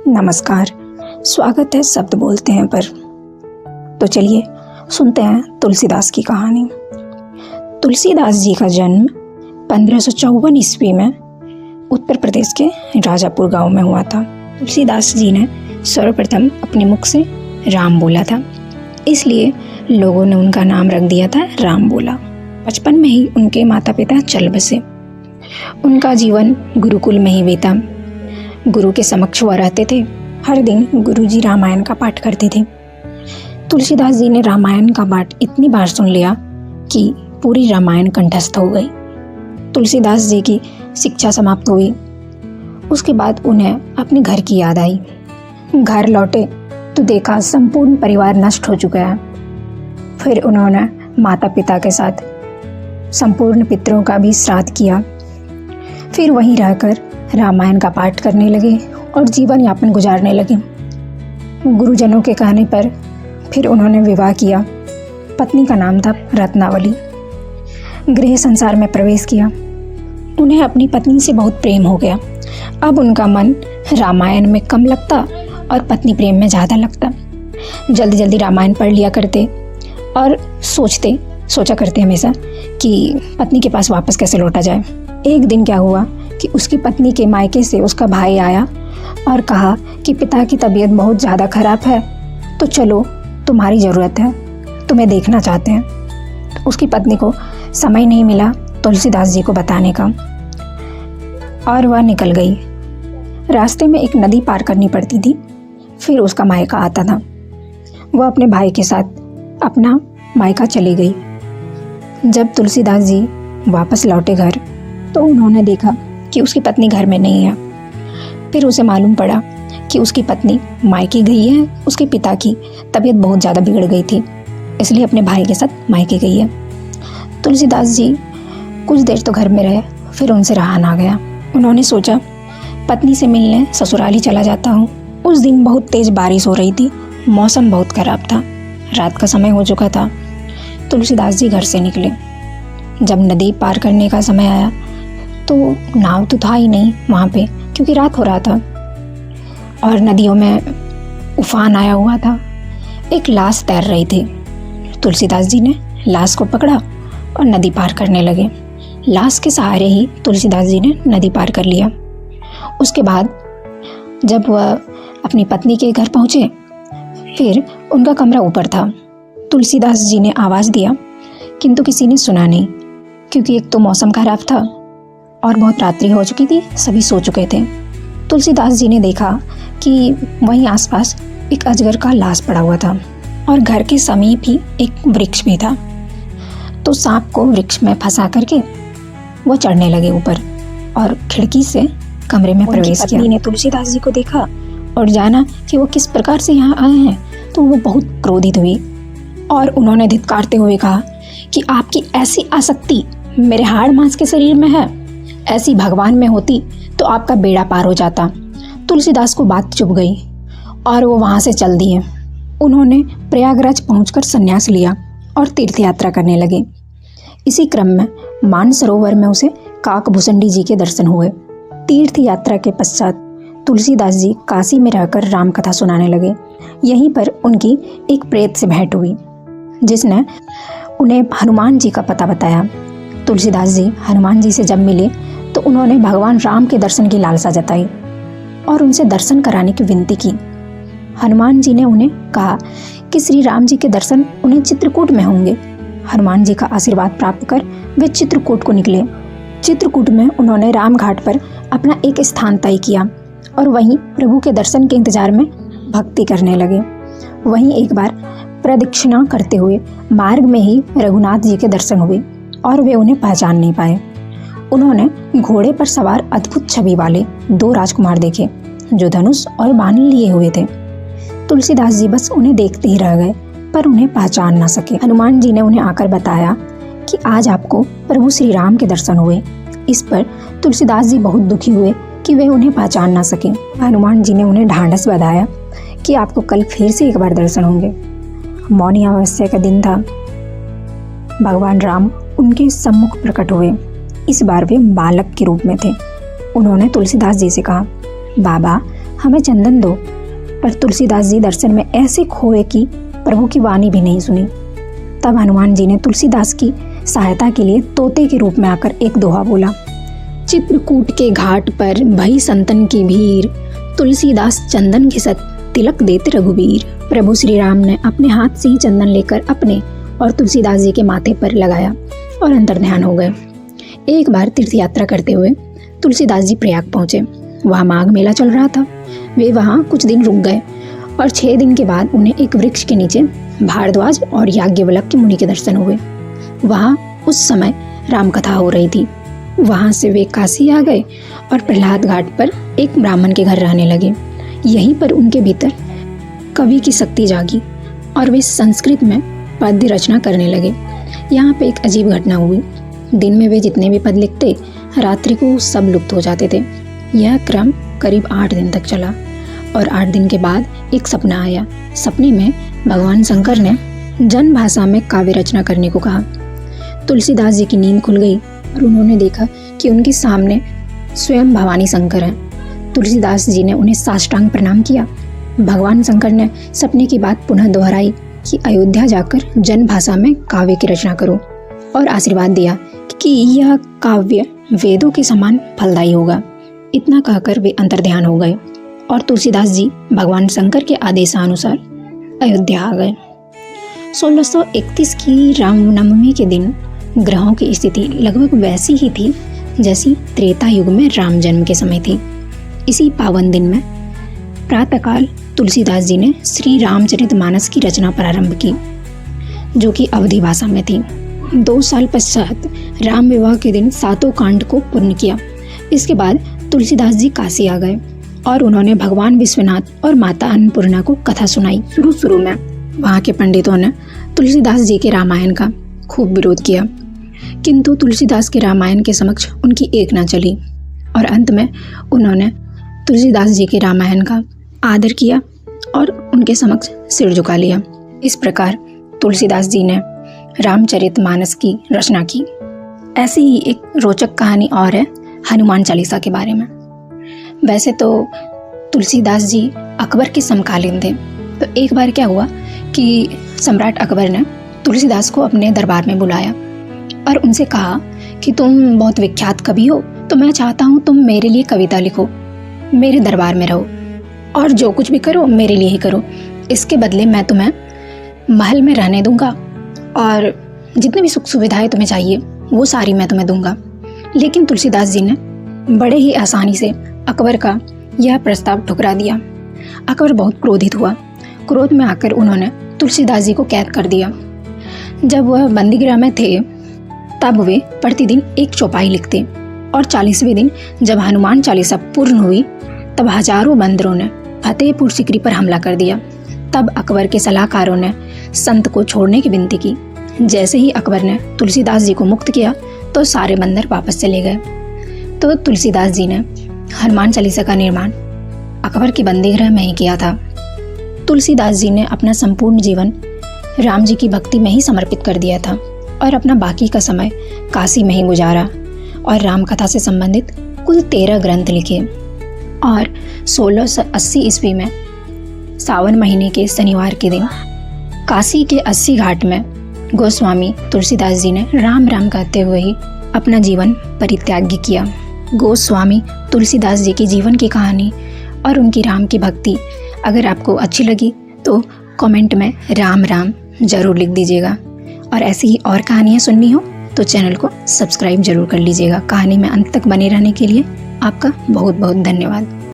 नमस्कार। स्वागत है शब्द बोलते हैं पर। तो चलिए सुनते हैं तुलसीदास की कहानी। तुलसीदास जी का जन्म 1554 ईस्वी में उत्तर प्रदेश के राजापुर गांव में हुआ था। तुलसीदास जी ने सर्वप्रथम अपने मुख से राम बोला था, इसलिए लोगों ने उनका नाम रख दिया था राम बोला। बचपन में ही उनके माता पिता चल बसे। उनका जीवन गुरुकुल में ही बीता। गुरु के समक्ष वह रहते थे। हर दिन गुरुजी रामायण का पाठ करते थे। तुलसीदास जी ने रामायण का पाठ इतनी बार सुन लिया कि पूरी रामायण कंठस्थ हो गई। तुलसीदास जी की शिक्षा समाप्त हुई। उसके बाद उन्हें अपने घर की याद आई। घर लौटे तो देखा संपूर्ण परिवार नष्ट हो चुका है। फिर उन्होंने माता पिता के साथ संपूर्ण पितरों का भी श्राद्ध किया। फिर वहीं रहकर रामायण का पाठ करने लगे और जीवन यापन गुजारने लगे। गुरुजनों के कहने पर फिर उन्होंने विवाह किया। पत्नी का नाम था रत्नावली। गृह संसार में प्रवेश किया। उन्हें अपनी पत्नी से बहुत प्रेम हो गया। अब उनका मन रामायण में कम लगता और पत्नी प्रेम में ज़्यादा लगता। जल्दी जल्दी रामायण पढ़ लिया करते और सोचा करते हमेशा कि पत्नी के पास वापस कैसे लौटा जाए। एक दिन क्या हुआ कि उसकी पत्नी के मायके से उसका भाई आया और कहा कि पिता की तबीयत बहुत ज़्यादा खराब है, तो चलो तुम्हारी ज़रूरत है, तुम्हें देखना चाहते हैं। तो उसकी पत्नी को समय नहीं मिला तुलसीदास जी को बताने का और वह निकल गई। रास्ते में एक नदी पार करनी पड़ती थी। फिर उसका मायका आता था। वह अपने भाई के साथ अपना मायका चली गई। जब तुलसीदास जी वापस लौटे घर तो उन्होंने देखा कि उसकी पत्नी घर में नहीं है। फिर उसे मालूम पड़ा कि उसकी पत्नी मायके गई है। उसके पिता की तबीयत बहुत ज़्यादा बिगड़ गई थी, इसलिए अपने भाई के साथ मायके गई है। तुलसीदास जी कुछ देर तो घर में रहे, फिर उनसे रहा ना गया। उन्होंने सोचा पत्नी से मिलने ससुराल ही चला जाता हूँ। उस दिन बहुत तेज़ बारिश हो रही थी। मौसम बहुत खराब था। रात का समय हो चुका था। तुलसीदास जी घर से निकले। जब नदी पार करने का समय आया तो नाव तो था ही नहीं वहाँ पे, क्योंकि रात हो रहा था और नदियों में उफान आया हुआ था। एक लाश तैर रही थी। तुलसीदास जी ने लाश को पकड़ा और नदी पार करने लगे। लाश के सहारे ही तुलसीदास जी ने नदी पार कर लिया। उसके बाद जब वह अपनी पत्नी के घर पहुँचे, फिर उनका कमरा ऊपर था। तुलसीदास जी ने आवाज़ दिया किंतु किसी ने सुना नहीं, क्योंकि एक तो मौसम खराब था और बहुत रात्रि हो चुकी थी, सभी सो चुके थे। तुलसीदास जी ने देखा कि वहीं आसपास एक अजगर का लाश पड़ा हुआ था और घर के समीप ही एक वृक्ष भी था। तो सांप को वृक्ष में फंसा करके वो चढ़ने लगे ऊपर और खिड़की से कमरे में प्रवेश किया। पत्नी ने तुलसीदास जी को देखा और जाना कि वो किस प्रकार से यहाँ आए हैं, तो वो बहुत क्रोधित हुई और उन्होंने धिक्कारते हुए कहा कि आपकी ऐसी आसक्ति मेरे हाड़ मांस के शरीर में है, ऐसी भगवान में होती तो आपका बेड़ा पार हो जाता। तुलसीदास को बात चुभ गई और वो वहाँ से चल दिए। उन्होंने प्रयागराज पहुंचकर संन्यास लिया और तीर्थ यात्रा करने लगे। इसी क्रम में मानसरोवर में उसे काकभूषणी जी के दर्शन हुए। तीर्थ यात्रा के पश्चात तुलसीदास जी काशी में रहकर राम कथा सुनाने लगे। यहीं पर उनकी एक प्रेत से भेंट हुई, जिसने उन्हें हनुमान जी का पता बताया। तुलसीदास जी हनुमान जी से जब मिले तो उन्होंने भगवान राम के दर्शन की लालसा जताई और उनसे दर्शन कराने की विनती की। हनुमान जी ने उन्हें कहा कि श्री राम जी के दर्शन उन्हें चित्रकूट में होंगे। हनुमान जी का आशीर्वाद प्राप्त कर वे चित्रकूट को निकले। चित्रकूट में उन्होंने राम घाट पर अपना एक स्थान तय किया और वहीं प्रभु के दर्शन के इंतजार में भक्ति करने लगे। वहीं एक बार प्रदक्षिणा करते हुए मार्ग में ही रघुनाथ जी के दर्शन हुए और वे उन्हें पहचान नहीं पाए। उन्होंने घोड़े पर सवार अद्भुत छवि वाले 2 राजकुमार देखे, जो धनुष और बाण लिए हुए थे। तुलसीदास जी बस उन्हें देखते ही रह गए, पर उन्हें पहचान ना सके। हनुमान जी ने उन्हें आकर बताया कि आज आपको प्रभु श्री राम के दर्शन हुए। इस पर तुलसीदास जी बहुत दुखी हुए कि वे उन्हें पहचान ना सके। हनुमान जी ने उन्हें ढांढस बंधाया कि आपको कल फिर से एक बार दर्शन होंगे। मौनी अमावस्या का दिन था। भगवान राम उनके सम्मुख प्रकट हुए। इस बार वे बालक के रूप में थे। उन्होंने तुलसीदास जी से कहा, बाबा हमें चंदन दो। पर तुलसीदास जी दर्शन में ऐसे खोए कि प्रभु की वाणी भी नहीं सुनी। तब हनुमान जी ने तुलसीदास की सहायता के लिए तोते के रूप में आकर एक दोहा बोला। चित्रकूट के घाट पर भई संतन की भीड़, तुलसीदास चंदन घिसत तिलक देते रघुवीर। प्रभु श्री राम ने अपने हाथ से ही चंदन लेकर अपने और तुलसीदास जी के माथे पर लगाया और अंतर्ध्यान हो गए। एक बार तीर्थ यात्रा करते हुए तुलसीदास जी प्रयाग पहुंचे। वहाँ माघ मेला चल रहा था। वे वहाँ कुछ दिन रुक गए और 6 दिन के बाद उन्हें एक वृक्ष के नीचे भारद्वाज और याज्ञवल्क्य के मुनि के दर्शन हुए। वहाँ उस समय राम कथा हो रही थी। वहाँ से वे काशी आ गए और प्रहलाद घाट पर एक ब्राह्मण के घर रहने लगे। यहीं पर उनके भीतर कवि की शक्ति जागी और वे संस्कृत में पद्य रचना करने लगे। यहाँ पे एक अजीब घटना हुई। दिन में वे जितने भी पद लिखते, रात्रि को सब लुप्त हो जाते थे। यह क्रम करीब 8 दिन तक चला और 8 दिन के बाद एक सपना आया। सपने में भगवान शंकर ने जन भाषा में काव्य रचना करने को कहा। तुलसीदास जी की नींद खुल गई और उन्होंने देखा कि उनके सामने स्वयं भवानी शंकर हैं। तुलसीदास जी ने उन्हें साष्टांग प्रणाम किया। भगवान शंकर ने सपने की बात पुनः दोहराई कि अयोध्या जाकर जन भाषा में काव्य की रचना करो और आशीर्वाद दिया कि यह काव्य वेदों के समान फलदायी होगा। इतना कहकर वे अंतर्ध्यान हो गए और तुलसीदास जी भगवान शंकर के आदेशानुसार अयोध्या आ गए। 1631 की रामनवमी के दिन ग्रहों की स्थिति लगभग वैसी ही थी जैसी त्रेता युग में राम जन्म के समय थी। इसी पावन दिन में प्रातःकाल तुलसीदास जी ने श्री रामचरितमानस की रचना प्रारंभ की, जो कि अवधी भाषा में थी। 2 साल पश्चात राम विवाह के दिन 7 कांड को पूर्ण किया। इसके बाद तुलसीदास जी काशी आ गए और उन्होंने भगवान विश्वनाथ और माता अन्नपूर्णा को कथा सुनाई। शुरू में वहाँ के पंडितों ने तुलसीदास जी के रामायण का खूब विरोध किया, किंतु तुलसीदास के रामायण के समक्ष उनकी एक ना चली और अंत में उन्होंने तुलसीदास जी के रामायण का आदर किया और उनके समक्ष सिर झुका लिया। इस प्रकार तुलसीदास जी ने रामचरितमानस की रचना की। ऐसी ही एक रोचक कहानी और है हनुमान चालीसा के बारे में। वैसे तो तुलसीदास जी अकबर के समकालीन थे। तो एक बार क्या हुआ कि सम्राट अकबर ने तुलसीदास को अपने दरबार में बुलाया और उनसे कहा कि तुम बहुत विख्यात कवि हो, तो मैं चाहता हूँ तुम मेरे लिए कविता लिखो, मेरे दरबार में रहो और जो कुछ भी करो मेरे लिए ही करो। इसके बदले मैं तुम्हें महल में रहने दूंगा और जितनी भी सुख सुविधाएं तुम्हें चाहिए वो सारी मैं तुम्हें दूंगा। लेकिन तुलसीदास जी ने बड़े ही आसानी से अकबर का यह प्रस्ताव ठुकरा दिया। अकबर बहुत क्रोधित हुआ। क्रोध में आकर उन्होंने तुलसीदास जी को कैद कर दिया। जब वह बंदीगृह में थे तब वे प्रतिदिन एक चौपाई लिखते और 40वें दिन जब हनुमान चालीसा पूर्ण हुई तब हजारों बंदरों ने फतेहपुर सीकरी पर हमला कर दिया। तब अकबर के सलाहकारों ने संत को छोड़ने की विनती की। जैसे ही अकबर ने तुलसीदास जी को मुक्त किया तो सारे बंदर वापस चले गए। तो तुलसीदास जी ने हनुमान चालीसा का निर्माण अकबर के बंदीगृह में ही किया था। तुलसीदास जी ने अपना संपूर्ण जीवन राम जी की भक्ति में ही समर्पित कर दिया था और अपना बाकी का समय काशी में ही गुजारा और राम कथा से संबंधित कुल 13 ग्रंथ लिखे। और 1680 ईस्वी में सावन महीने के शनिवार के दिन काशी के 80 घाट में गोस्वामी तुलसीदास जी ने राम राम कहते हुए ही अपना जीवन परित्याग किया। गोस्वामी तुलसीदास जी की जीवन की कहानी और उनकी राम की भक्ति अगर आपको अच्छी लगी तो कमेंट में राम राम जरूर लिख दीजिएगा। और ऐसी ही और कहानियाँ सुननी हो तो चैनल को सब्सक्राइब जरूर कर लीजिएगा। कहानी में अंत तक बने रहने के लिए आपका बहुत बहुत धन्यवाद।